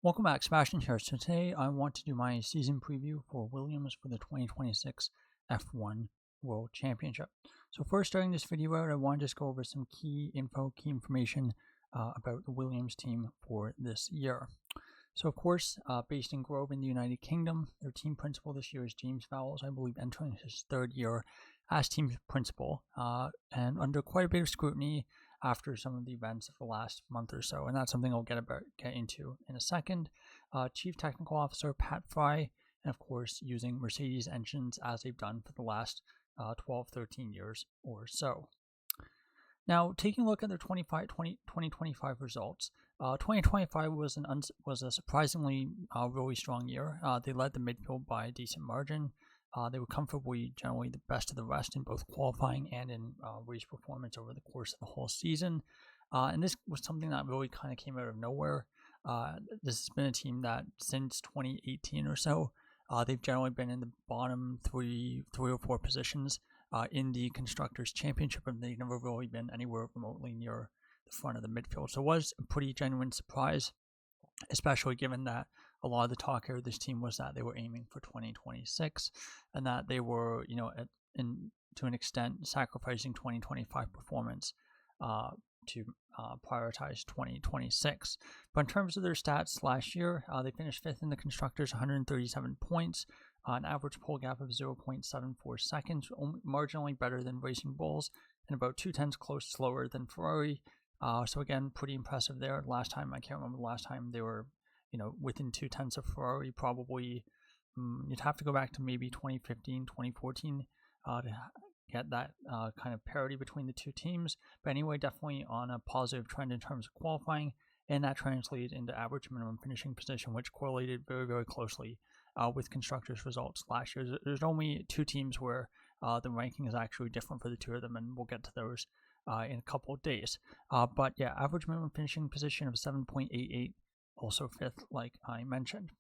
Welcome back, Sebastian here. So today I want to do my season preview for Williams for the 2026 F1 World Championship. So first, starting this video out, I want to just go over some key information about the Williams team for this year. So of course, based in Grove in the United Kingdom, their team principal this year is James Vowles, I believe entering his third year as team principal, and under quite a bit of scrutiny after some of the events of the last month or so, and that's something I'll get into in a second. Chief Technical Officer Pat Fry, and of course using Mercedes engines as they've done for the last 12-13 years or so. Now, taking a look at their 2025 results, 2025 was a surprisingly really strong year. They led the midfield by a decent margin. They were comfortably generally the best of the rest in both qualifying and in race performance over the course of the whole season. And this was something that really kind of came out of nowhere. This has been a team that since 2018 or so, they've generally been in the bottom three or four positions in the Constructors' Championship, and they've never really been anywhere remotely near the front of the midfield. So it was a pretty genuine surprise, especially given that a lot of the talk here of this team was that they were aiming for 2026 and that they were, to an extent, sacrificing 2025 performance to prioritize 2026. But in terms of their stats last year, they finished fifth in the Constructors, 137 points, an average pole gap of 0.74 seconds, marginally better than Racing Bulls, and about 0.2 slower than Ferrari. So again, pretty impressive there. Last time, I can't remember the last time they were, within 0.2 of Ferrari. Probably you'd have to go back to maybe 2015, 2014 to get that kind of parity between the two teams. But anyway, definitely on a positive trend in terms of qualifying, and that translated into average minimum finishing position, which correlated very, very closely with Constructors' results last year. There's only two teams where the ranking is actually different for the two of them, and we'll get to those in a couple of days. But yeah, average minimum finishing position of 7.88, also fifth, like I mentioned.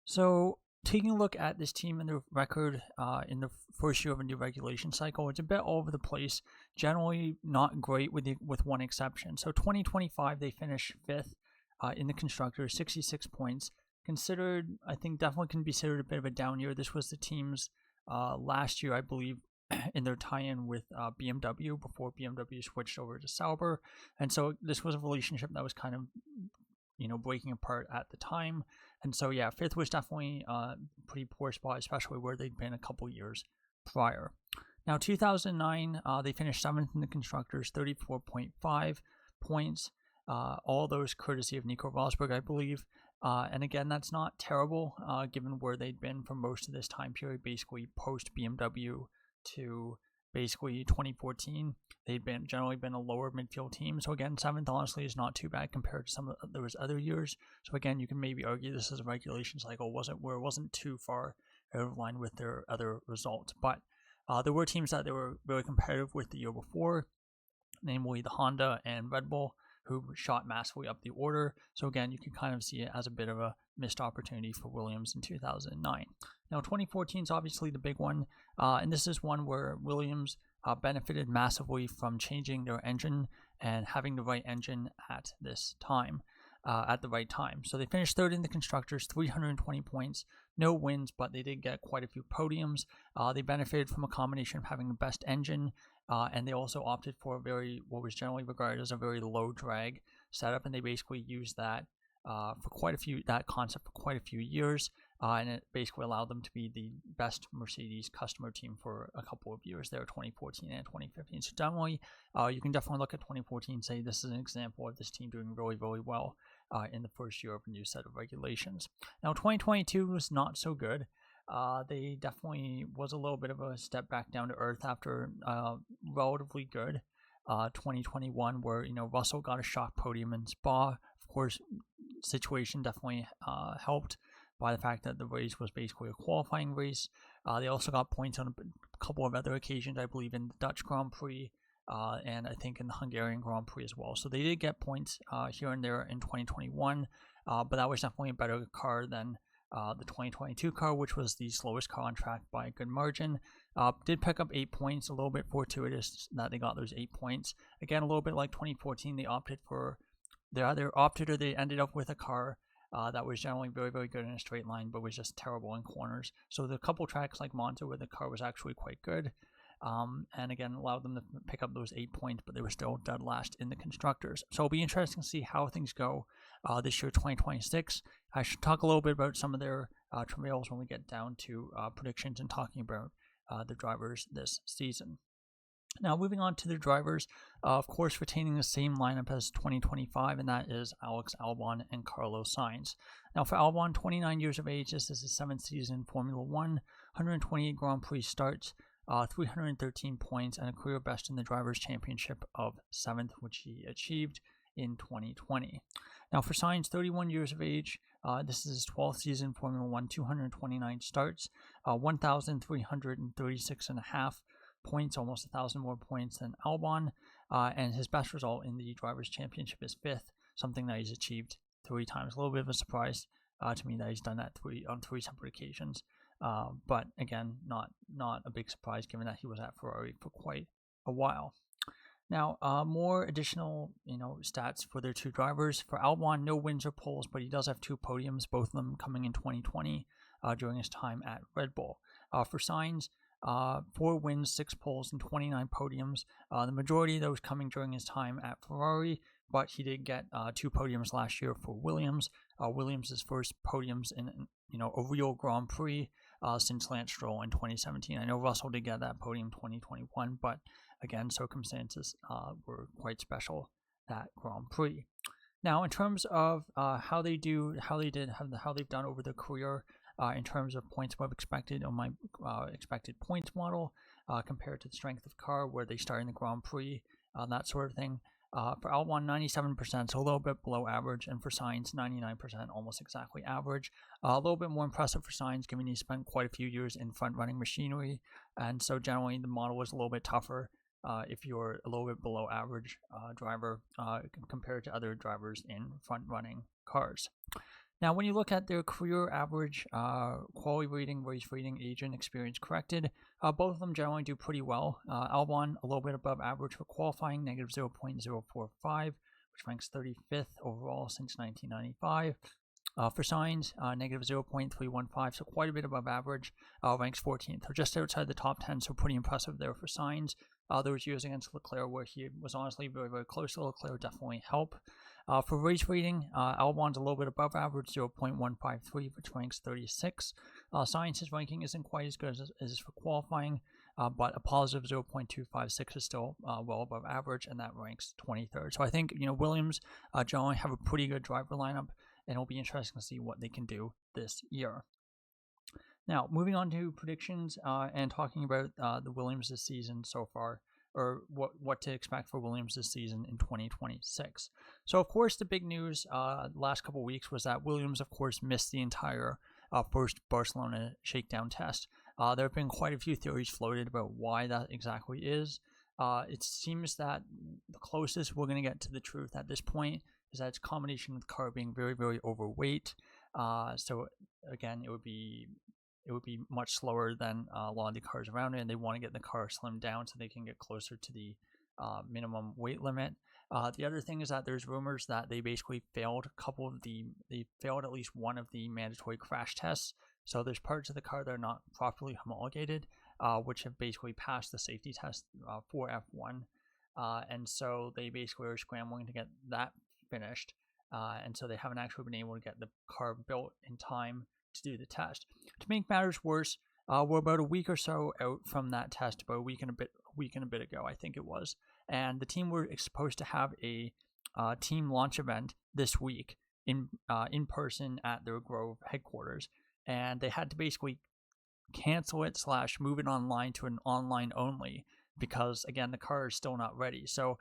So taking a look at this team and their record in the first year of a new regulation cycle, it's a bit all over the place. Generally not great with one exception. So 2025, they finished fifth in the Constructors, 66 points. I think definitely can be considered a bit of a down year. This was the team's last year, I believe, in their tie-in with BMW before BMW switched over to Sauber. And so this was a relationship that was kind of, breaking apart at the time. And so, yeah, fifth was definitely a pretty poor spot, especially where they'd been a couple years prior. Now, 2009, they finished seventh in the Constructors, 34.5 points. All those courtesy of Nico Rosberg, I believe. And again, that's not terrible, given where they'd been for most of this time period, basically post BMW to basically 2014. They'd generally been a lower midfield team. So again, seventh honestly is not too bad compared to some of those other years. So again, you can maybe argue this is a regulation cycle wasn't too far out of line with their other results. But there were teams that they were really competitive with the year before, namely the Honda and Red Bull, who shot massively up the order. So again, you can kind of see it as a bit of a missed opportunity for Williams in 2009. Now, 2014 is obviously the big one, and this is one where Williams benefited massively from changing their engine and having the right engine at this time, at the right time. So they finished third in the Constructors, 320 points, no wins, but they did get quite a few podiums. They benefited from a combination of having the best engine, and they also opted for what was generally regarded as a very low drag setup, and they basically used that that concept for quite a few years, and it basically allowed them to be the best Mercedes customer team for a couple of years there, 2014 and 2015. So definitely, you can definitely look at 2014 and say this is an example of this team doing really, really well in the first year of a new set of regulations. Now, 2022 was not so good. They definitely was a little bit of a step back down to earth after relatively good 2021, where Russell got a shock podium in Spa. Of course, situation definitely helped by the fact that the race was basically a qualifying race. They also got points on a couple of other occasions, I believe in the Dutch Grand Prix and I think in the Hungarian Grand Prix as well. So they did get points here and there in 2021, but that was definitely a better car than the 2022 car, which was the slowest car on track by a good margin. Did pick up 8 points, a little bit fortuitous that they got those 8 points. Again, a little bit like 2014, they either opted or they ended up with a car that was generally very, very good in a straight line, but was just terrible in corners. So the couple tracks like Monza where the car was actually quite good, and again allowed them to pick up those 8 points, but they were still dead last in the constructors. So it'll be interesting to see how things go this year, 2026. I should talk a little bit about some of their travails when we get down to predictions and talking about the drivers this season. Now, moving on to the drivers, of course, retaining the same lineup as 2025, and that is Alex Albon and Carlos Sainz. Now, for Albon, 29 years of age, this is his 7th season in Formula 1, 128 Grand Prix starts, 313 points, and a career best in the Drivers' Championship of 7th, which he achieved in 2020. Now, for Sainz, 31 years of age, this is his 12th season in Formula 1, 229 starts, 1,336.5 points, almost 1,000 more points than Albon, and his best result in the Drivers' Championship is 5th, something that he's achieved 3 times. A little bit of a surprise to me that he's done that on three separate occasions, but again, not a big surprise given that he was at Ferrari for quite a while. Now, more additional stats for their two drivers. For Albon, no wins or poles, but he does have 2 podiums, both of them coming in 2020 during his time at Red Bull. For Sainz, 4 wins, 6 poles, and 29 podiums. The majority of those coming during his time at Ferrari, but he did get 2 podiums last year for Williams. Williams' first podiums in a real Grand Prix since Lance Stroll in 2017. I know Russell did get that podium 2021, but again, circumstances were quite special that Grand Prix. Now, in terms of how they've done over their career. In terms of points above expected on my expected points model compared to the strength of car, where they start in the Grand Prix, that sort of thing. For Albon, 97%, so a little bit below average, and for Sainz, 99%, almost exactly average. A little bit more impressive for Sainz, given he spent quite a few years in front-running machinery, and so generally the model was a little bit tougher if you're a little bit below average driver compared to other drivers in front-running cars. Now, when you look at their career average quality rating, race rating, age, and experience corrected, both of them generally do pretty well. Albon, a little bit above average for qualifying, negative 0.045, which ranks 35th overall since 1995. For Sainz, negative 0.315, so quite a bit above average, ranks 14th, so just outside the top 10, so pretty impressive there for Sainz. There was years against Leclerc where he was honestly very, very close to Leclerc, definitely help. For race rating, Albon's a little bit above average, 0.153, which ranks 36. Sainz's ranking isn't quite as good as for qualifying, but a positive 0.256 is still well above average, and that ranks 23rd. So I think Williams generally have a pretty good driver lineup, and it'll be interesting to see what they can do this year. Now, moving on to predictions and talking about the Williams this season so far, or what to expect for Williams this season in 2026. So, of course, the big news the last couple of weeks was that Williams, of course, missed the entire first Barcelona shakedown test. There have been quite a few theories floated about why that exactly is. It seems that the closest we're going to get to the truth at this point is that it's a combination with the car being very, very overweight. So, again, it would be much slower than a lot of the cars around it, and they want to get the car slimmed down so they can get closer to the minimum weight limit. The other thing is that there's rumors that they basically failed they failed at least one of the mandatory crash tests. So there's parts of the car that are not properly homologated, which have basically passed the safety test for F1. And so they basically are scrambling to get that finished. And so they haven't actually been able to get the car built in time to do the test. To make matters worse, we're about a week or so out from that test, about a week and a bit ago, I think it was. And the team were supposed to have a team launch event this week in person at their Grove headquarters, and they had to basically cancel it / move it online to an online only because, again, the car is still not ready. So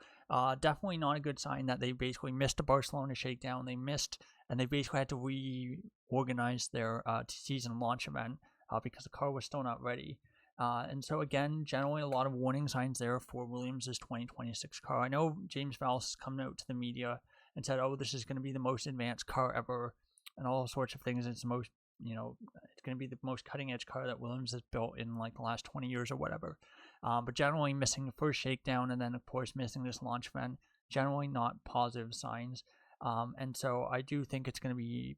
definitely not a good sign that they basically missed a Barcelona shakedown. They basically had to reorganize their season launch event because the car was still not ready. And so, again, generally a lot of warning signs there for Williams' 2026 car. I know James Vowles has come out to the media and said, oh, this is going to be the most advanced car ever and all sorts of things. It's the most, it's going to be the most cutting-edge car that Williams has built in like the last 20 years or whatever. But generally missing the first shakedown and then, of course, missing this launch event, generally not positive signs. And so I do think it's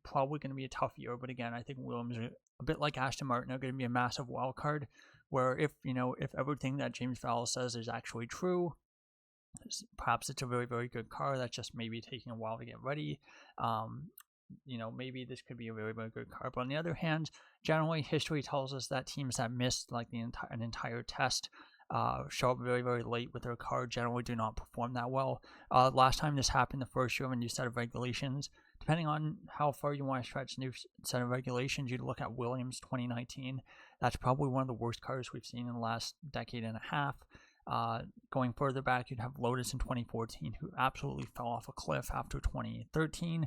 probably going to be a tough year. But again, I think Williams are a bit like Aston Martin are going to be a massive wild card, where if everything that James Vowles says is actually true, perhaps it's a very, very good car that's just maybe taking a while to get ready. Maybe this could be a very, very good car. But on the other hand, generally history tells us that teams that missed like an entire test show up very, very late with their car generally do not perform that well. Last time this happened, the first year of a new set of regulations, depending on how far you want to stretch the new set of regulations, you'd look at Williams 2019. That's probably one of the worst cars we've seen in the last decade and a half. Going further back, you'd have Lotus in 2014, who absolutely fell off a cliff after 2013.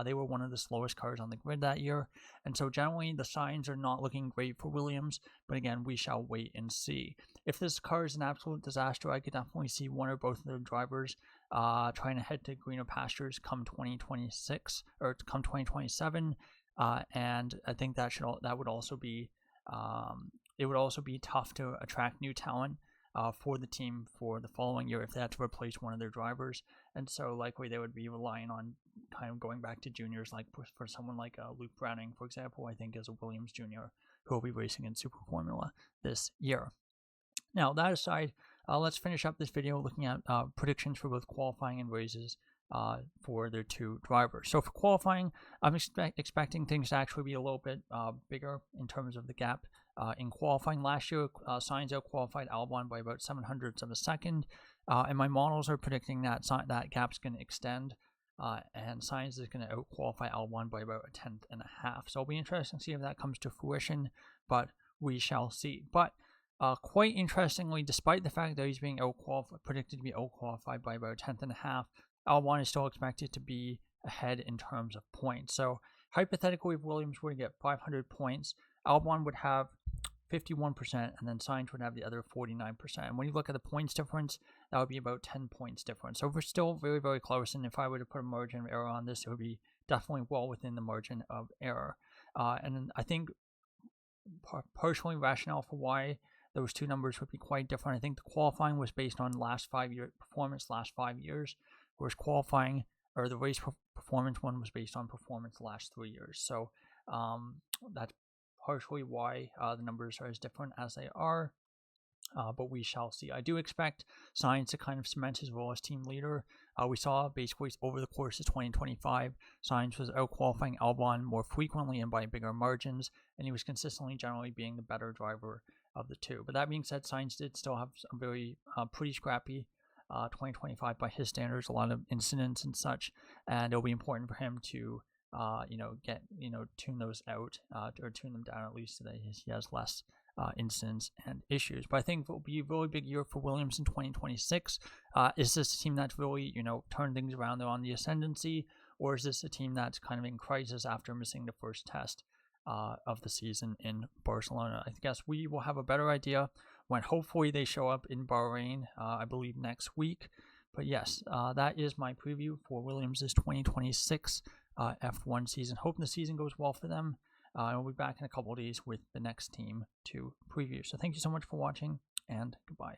They were one of the slowest cars on the grid that year. And so generally, the signs are not looking great for Williams. But again, we shall wait and see. If this car is an absolute disaster, I could definitely see one or both of their drivers trying to head to greener pastures come 2026 or come 2027. And I think that would also be it would also be tough to attract new talent for the team for the following year if they had to replace one of their drivers. And so likely they would be relying on kind of going back to juniors, like for someone like Luke Browning, for example, I think is a Williams junior who will be racing in Super Formula this year. Now, that aside, let's finish up this video looking at predictions for both qualifying and races for their two drivers. So for qualifying, I'm expecting things to actually be a little bit bigger in terms of the gap. In qualifying last year, Sainz out-qualified Albon by about 700ths of a second, and my models are predicting that that gap's going to extend, and Sainz is going to out-qualify Albon by about 1.5 tenths. So it'll be interesting to see if that comes to fruition, but we shall see. But quite interestingly, despite the fact that he's being predicted to be out-qualified by about 1.5 tenths, Albon is still expected to be ahead in terms of points. So hypothetically, if Williams were to get 500 points, Albon would have 51%, and then Sainz would have the other 49%. And when you look at the points difference, that would be about 10 points difference. So we're still very, very close. And if I were to put a margin of error on this, it would be definitely well within the margin of error. And I think personally, rationale for why those two numbers would be quite different. I think the qualifying was based on last 5 year performance, last 5 years, whereas qualifying or the race performance one was based on performance the last 3 years. So that's partially why the numbers are as different as they are, but we shall see. I do expect Sainz to kind of cement his role as team leader. We saw basically over the course of 2025, Sainz was out-qualifying Albon more frequently and by bigger margins, and he was consistently generally being the better driver of the two. But that being said, Sainz did still have a very pretty scrappy 2025 by his standards, a lot of incidents and such, and it'll be important for him to tune those out or tune them down at least so that he has less incidents and issues. But I think it will be a really big year for Williams in 2026. Is this a team that's really turned things around? They're on the ascendancy, or is this a team that's kind of in crisis after missing the first test of the season in Barcelona? I guess we will have a better idea when hopefully they show up in Bahrain, I believe next week. But yes, that is my preview for Williams' 2026 F1 season. Hope the season goes well for them. We'll be back in a couple of days with the next team to preview. So thank you so much for watching, and goodbye.